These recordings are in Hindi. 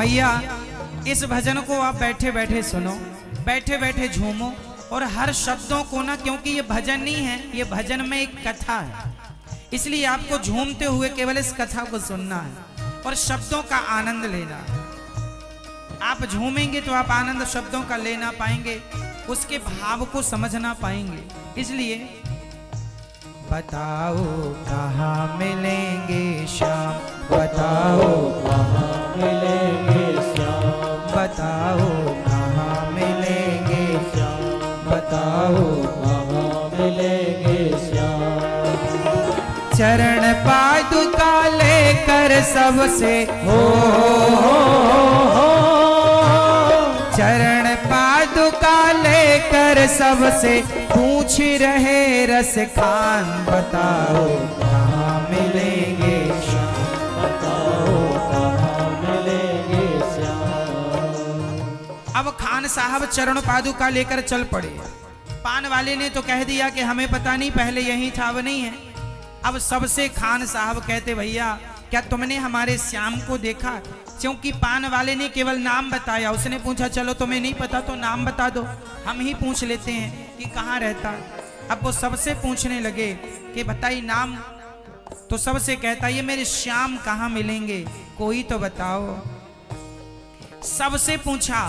भैया इस भजन को आप बैठे बैठे सुनो, बैठे बैठे झूमो और हर शब्दों को ना, क्योंकि ये भजन नहीं है, ये भजन में एक कथा है, इसलिए आपको झूमते हुए केवल इस कथा को सुनना है और शब्दों का आनंद लेना है। आप झूमेंगे तो आप आनंद शब्दों का ले ना पाएंगे, उसके भाव को समझ ना पाएंगे। इसलिए बताओ कहाँ मिलेंगे श्याम, बताओ कहाँ मिलेंगे श्याम, बताओ कहाँ मिलेंगे श्याम, बताओ कहाँ मिलेंगे श्याम। चरण पादुका लेकर सबसे हो चरण पादुका लेकर सबसे पूछ रहे रस खान, बताओ कहाँ मिलेंगे श्याम, बताओ कहाँ मिलेंगे श्याम। अब खान साहब चरण पादुका लेकर चल पड़े। पान वाले ने तो कह दिया कि हमें पता नहीं, पहले यही था अब नहीं है। अब सबसे खान साहब कहते भैया क्या तुमने हमारे श्याम को देखा? क्योंकि पान वाले ने केवल नाम बताया, उसने पूछा चलो तुम्हें नहीं पता तो नाम बता दो, हम ही पूछ लेते हैं कि कहाँ रहता। अब वो सबसे पूछने लगे कि बताइए नाम, तो सबसे कहता ये मेरे श्याम कहाँ मिलेंगे, कोई तो बताओ। सबसे पूछा,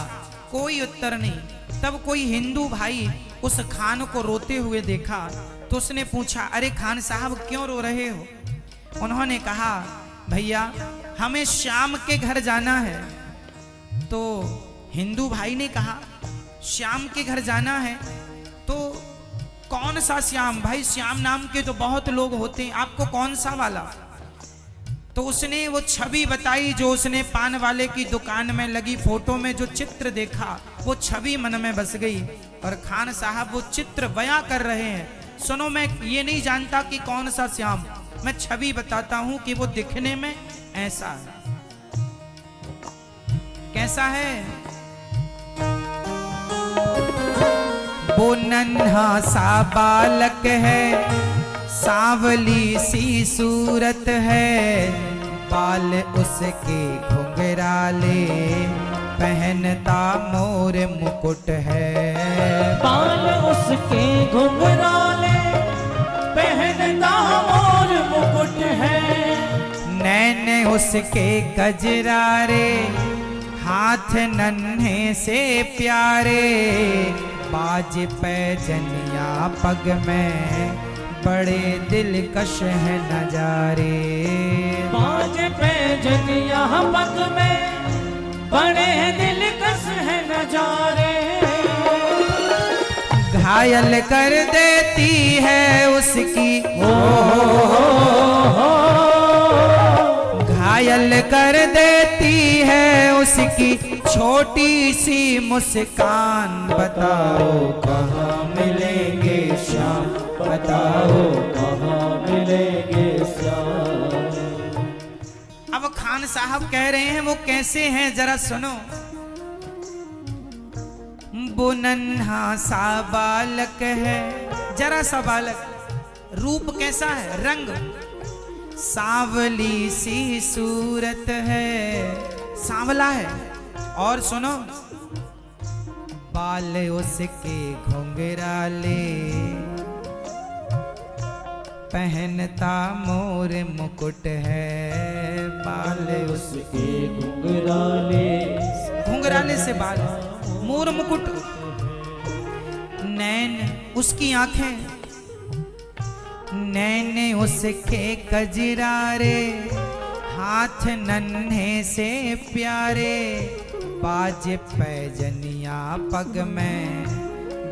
कोई उत्तर नहीं। तब कोई हिंदू भाई उस खान को रोते हुए देखा तो उसने पूछा अरे खान साहब क्यों रो रहे हो? उन्होंने कहा भैया हमें श्याम के घर जाना है। तो हिंदू भाई ने कहा श्याम के घर जाना है तो कौन सा श्याम? भाई श्याम नाम के तो बहुत लोग होते हैं, आपको कौन सा वाला? तो उसने वो छवि बताई जो उसने पान वाले की दुकान में लगी फोटो में जो चित्र देखा, वो छवि मन में बस गई। और खान साहब वो चित्र बयां कर रहे हैं, सुनो मैं ये नहीं जानता कि कौन सा श्याम, मैं छवि बताता हूं कि वो दिखने में ऐसा है। कैसा है? वो नन्हा सा बालक है, सांवली सी सूरत है, बाल उसके घुंघराले, पहनता मोर मुकुट है। बाल उसके घुंघराले, पहनता मोर मुकुट है। नैन उसके कजरारे, हाथ नन्हे से प्यारे, बाज पैजनिया पग में, बड़े दिलकश है नजारे। बाज पैजनिया पग में, बड़े दिलकश है नजारे। घायल कर देती है उसकी घायल कर देती है उसकी छोटी सी मुस्कान, बताओ कहाँ मिलेंगे श्याम, बताओ कहाँ मिलेंगे श्याम। अब खान साहब कह रहे हैं वो कैसे हैं जरा सुनो। वो नन्हा सा बालक है, जरा सा बालक, रूप कैसा है? रंग सांवली सी सूरत है, सांवला है। और सुनो बाल उसके घुंघराले, पहनता मोर मुकुट है। बाल उसके घुंघराले, घुंघराले से बाल, मोर मुकुट। नैन उसकी आंखें, नैन उसके कजरारे, हाथ नन्हे से प्यारे, बाज पैजनिया पग में,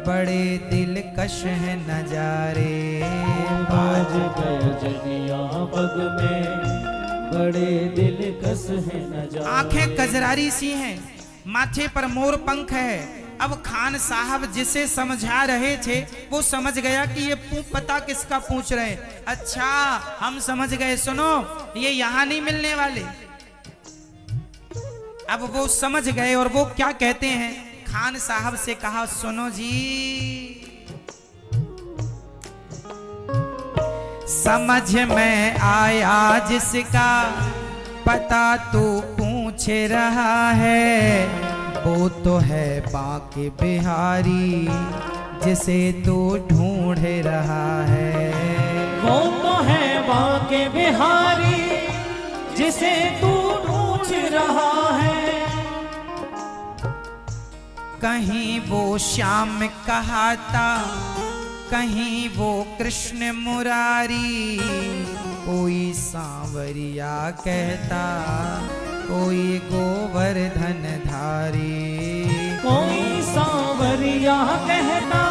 बड़े दिलकश है नजारे। बाज पैजनिया पग में, बड़े दिलकश है नजारे। आंखें कजरारी सी हैं, माथे पर मोर पंख है। अब खान साहब जिसे समझा रहे थे वो समझ गया कि ये पता किसका पूछ रहे हैं। अच्छा हम समझ गए, सुनो ये यहाँ नहीं मिलने वाले। अब वो समझ गए और वो क्या कहते हैं, खान साहब से कहा सुनो जी, समझ में आया जिसका पता तू पूछ पूछ रहा है, वो तो है बांके बिहारी जिसे तू ढूंढ रहा है। वो तो है बांके बिहारी जिसे तू ढूंढ रहा है। कहीं वो श्याम कहाता, कहीं वो कृष्ण मुरारी, कोई सांवरिया कहता, कोई गोवर्धन धारी। कोई सांवरिया कहता,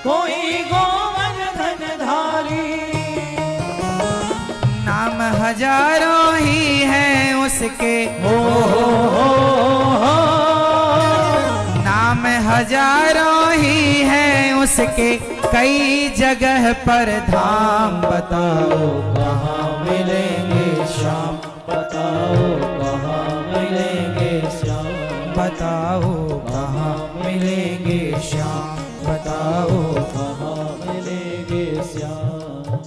कोई गोवर्धन धारी। नाम हजारों ही हैं उसके, नाम हजारों ही हैं उसके, कई जगह पर धाम। बताओ कहाँ मिलेंगे श्याम, बताओ कहाँ मिलेंगे श्याम, बताओ कहाँ मिलेंगे श्याम, बताओ। कहाँ मिलेंगे श्याम।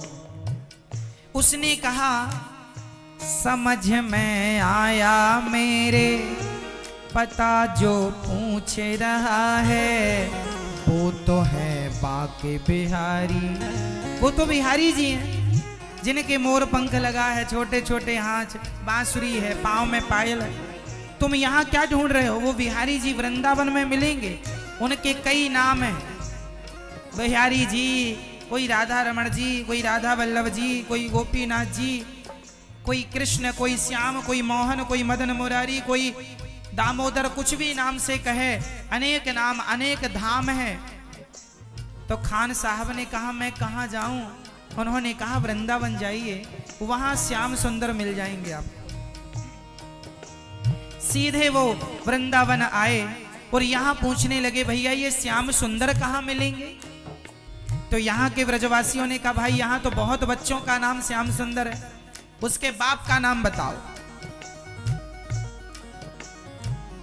उसने कहा समझ में आया मेरे, पता जो पूछ रहा है, वो तो है बांके बिहारी। वो तो बिहारी जी हैं जिनके मोर पंख लगा है, छोटे छोटे हाथ, बांसुरी है, पाँव में पायल है। तुम यहाँ क्या ढूंढ रहे हो? वो बिहारी जी वृंदावन में मिलेंगे, उनके कई नाम हैं बिहारी जी। कोई राधा रमण जी, कोई राधा वल्लभ जी, कोई गोपीनाथ जी, कोई कृष्ण, कोई श्याम, कोई मोहन, कोई मदन मुरारी, कोई दामोदर, कुछ भी नाम से कहे, अनेक नाम, अनेक धाम है। तो खान साहब ने कहा मैं कहाँ जाऊं? उन्होंने कहा वृंदावन जाइए, वहां श्याम सुंदर मिल जाएंगे आप। सीधे वो वृंदावन आए और यहाँ पूछने लगे भैया ये श्याम सुंदर कहाँ मिलेंगे? तो यहाँ के ब्रजवासियों ने कहा भाई यहाँ तो बहुत बच्चों का नाम श्याम सुंदर है, उसके बाप का नाम बताओ।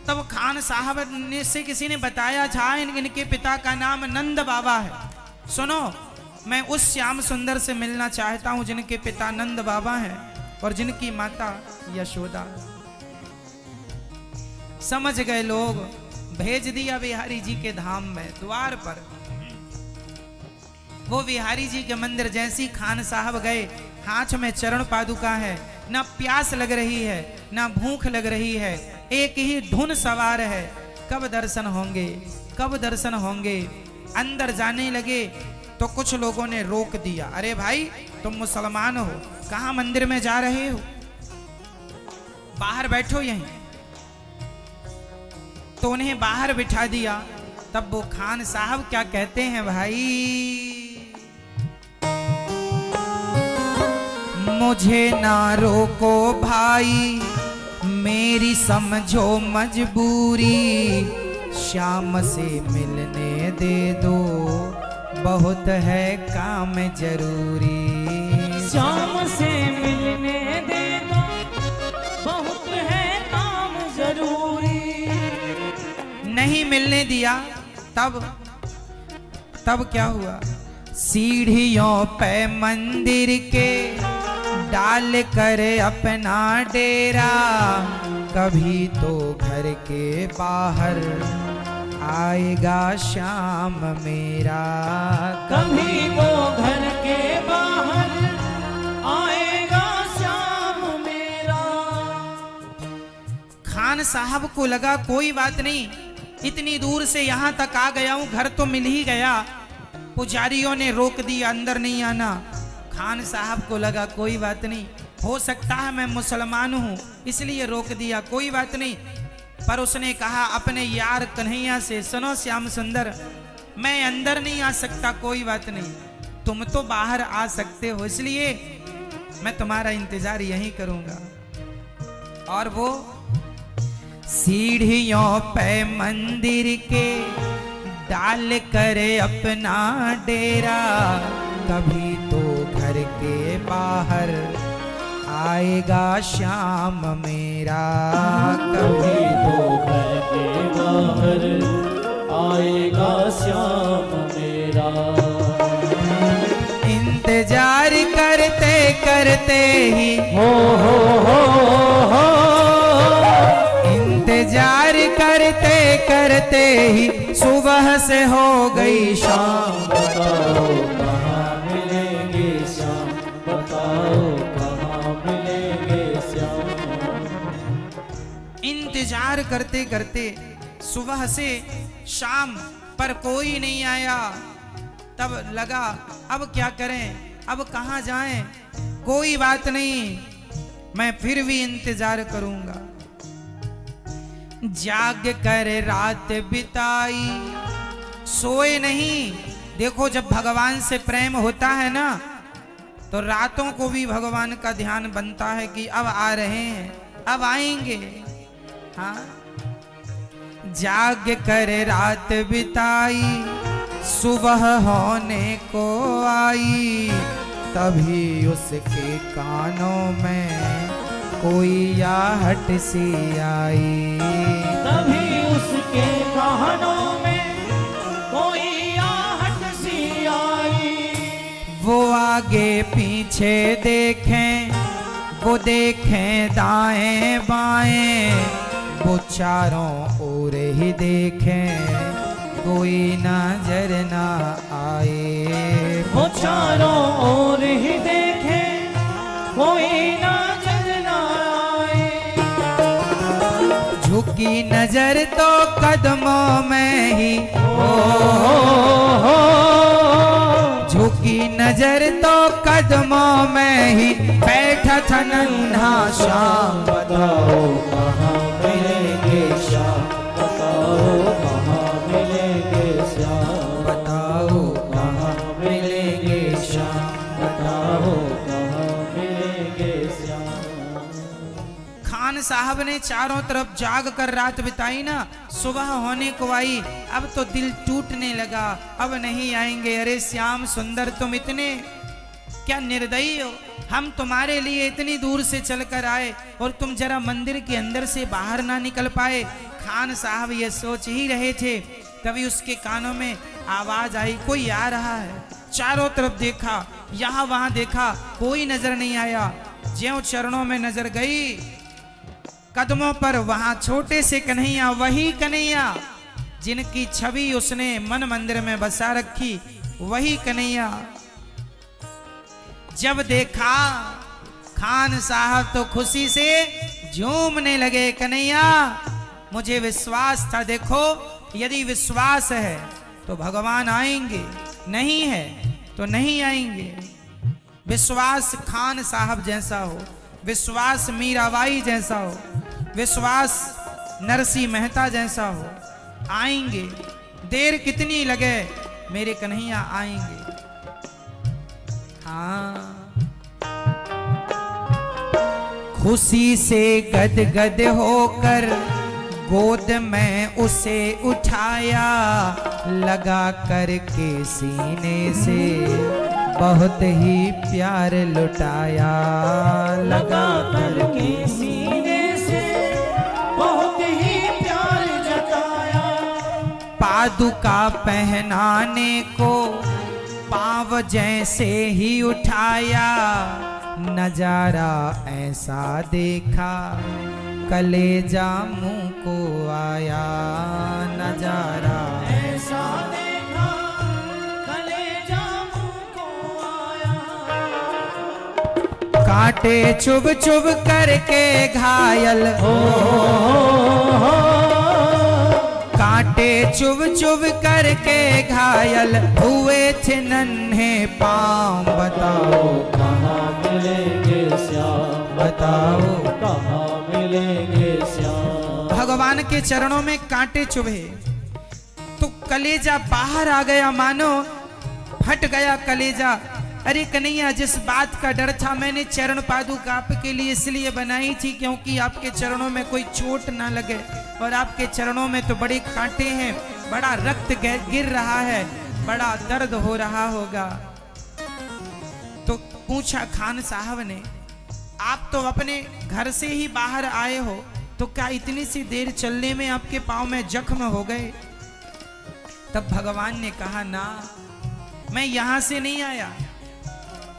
तब खान साहब ने से किसी ने बताया था इनके पिता का नाम नंद बाबा है। सुनो, मैं उस श्याम सुंदर से मिलना चाहता हूं जिनके पिता नंद बाबा हैं और जिनकी माता यशोदा। समझ गए लोग, भेज दिया बिहारी जी के धाम में, द्वार पर। वो बिहारी जी के मंदिर जैसी खान साहब गए, हाथ में चरण पादुका है, ना प्यास लग रही है ना भूख लग रही है, एक ही धुन सवार है, कब दर्शन होंगे, कब दर्शन होंगे। अंदर जाने लगे तो कुछ लोगों ने रोक दिया, अरे भाई तुम मुसलमान हो, कहाँ मंदिर में जा रहे हो, बाहर बैठो यहीं। तो उन्हें बाहर बिठा दिया। तब वो खान साहब क्या कहते हैं भाई, मुझे ना रोको भाई, मेरी समझो मजबूरी, श्याम से मिलने दे दो, बहुत है काम जरूरी। श्याम से मिलने दे दो, बहुत है काम जरूरी। नहीं मिलने दिया। तब क्या हुआ, सीढ़ियों पे मंदिर के डाल कर अपना डेरा, कभी तो घर के बाहर आएगा श्याम मेरा, कभी तो घर के बाहर आएगा श्याम मेरा। खान साहब को लगा कोई बात नहीं, इतनी दूर से यहाँ तक आ गया हूँ, घर तो मिल ही गया। पुजारियों ने रोक दिया, अंदर नहीं आना। खान साहब को लगा कोई बात नहीं, हो सकता है मैं मुसलमान हूँ इसलिए रोक दिया, कोई बात नहीं। पर उसने कहा अपने यार कन्हैया से, सुनो श्याम सुंदर, मैं अंदर नहीं आ सकता, कोई बात नहीं, तुम तो बाहर आ सकते हो, इसलिए मैं तुम्हारा इंतजार यहीं करूंगा। और वो सीढ़ियों पे मंदिर के डाल कर अपना डेरा, कभी तो घर के बाहर आएगा श्याम मेरा, कभी तो घर के बाहर आएगा श्याम मेरा। इंतजार करते करते ही हो करते ही सुबह से हो गई शाम। बताओ कहाँ मिलेंगे श्याम, बताओ कहाँ मिलेंगे श्याम। इंतजार करते करते सुबह से शाम पर कोई नहीं आया। तब लगा अब क्या करें, अब कहाँ जाएं। कोई बात नहीं, मैं फिर भी इंतजार करूंगा। जाग कर रात बिताई, सोए नहीं। देखो जब भगवान से प्रेम होता है ना, तो रातों को भी भगवान का ध्यान बनता है कि अब आ रहे हैं, अब आएंगे। हाँ, जाग कर रात बिताई, सुबह होने को आई। तभी उसके कानों में कोई आहट सी आई। तभी उसके कानों में कोई आहट सी आई। वो आगे पीछे देखें, वो देखें दाएं बाएं, वो चारों ओर ही देखें, कोई नजर ना आए। वो चारों ओर ही देखे, कोई नजर ना आए। झुकी नजर तो कदमों में ही, झुकी नजर तो कदमों में ही बैठा था नन्हा श्याम। बताओ कहाँ मिलेंगे श्याम, बताओ कहाँ मिलेंगे श्याम, बताओ कहाँ मिलेंगे श्याम, बताओ कहाँ मिलेंगे श्याम। खान साहब ने चारों तरफ जाग कर रात बिताई ना, सुबह होने को आई। अब तो दिल टूटने लगा, अब नहीं आएंगे। अरे श्याम सुंदर, तुम इतने क्या निर्दयी हो। हम तुम्हारे लिए इतनी दूर से चलकर आए और तुम जरा मंदिर के अंदर से बाहर ना निकल पाए। खान साहब ये सोच ही रहे थे, तभी उसके कानों में आवाज आई, कोई आ रहा है। चारों तरफ देखा, यहाँ वहां देखा, कोई नजर नहीं आया। ज्यों चरणों में नजर गई, कदमों पर वहां छोटे से कन्हैया, वही कन्हैया जिनकी छवि उसने मन मंदिर में बसा रखी, वही कन्हैया। जब देखा खान साहब तो खुशी से झूमने लगे। कन्हैया मुझे विश्वास था, देखो यदि विश्वास है तो भगवान आएंगे, नहीं है तो नहीं आएंगे। विश्वास खान साहब जैसा हो, विश्वास मीराबाई जैसा हो, विश्वास नरसिंह मेहता जैसा हो, आएंगे। देर कितनी लगे, मेरे कन्हैया आएंगे। हाँ, खुशी से गदगद होकर गोद में उसे उठाया, लगा करके सीने से बहुत ही प्यार लुटाया। लगा करके सीने से बहुत ही प्यार जताया। पादुका पहनाने को पाँव जैसे ही उठाया, नजारा ऐसा देखा कलेजा मुंह को आया। नजारा ऐसा देखा कलेजा मुंह को आया। कांटे चुभ चुभ करके घायल हो, कांटे चुभ चुभ करके घायल हुए थे नन्हे पाँव। बताओ कहाँ मिलेंगे श्याम, बताओ कहाँ मिलेंगे श्याम। भगवान के चरणों में कांटे चुभे तो कलेजा बाहर आ गया, मानो फट गया कलेजा। अरे कन्हैया, जिस बात का डर था मैंने चरण पादुका आपके लिए इसलिए बनाई थी क्योंकि आपके चरणों में कोई चोट ना लगे, और आपके चरणों में तो बड़े कांटे हैं, बड़ा रक्त गिर रहा है, बड़ा दर्द हो रहा होगा। तो पूछा खान साहब ने, आप तो अपने घर से ही बाहर आए हो, तो क्या इतनी सी देर चलने में आपके पांव में जख्म हो गए? तब भगवान ने कहा, ना, मैं यहां से नहीं आया।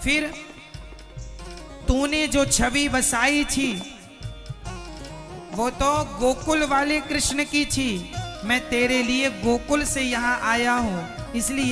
फिर तूने जो छवि बसाई थी वो तो गोकुल वाले कृष्ण की थी, मैं तेरे लिए गोकुल से यहाँ आया हूँ, इसलिए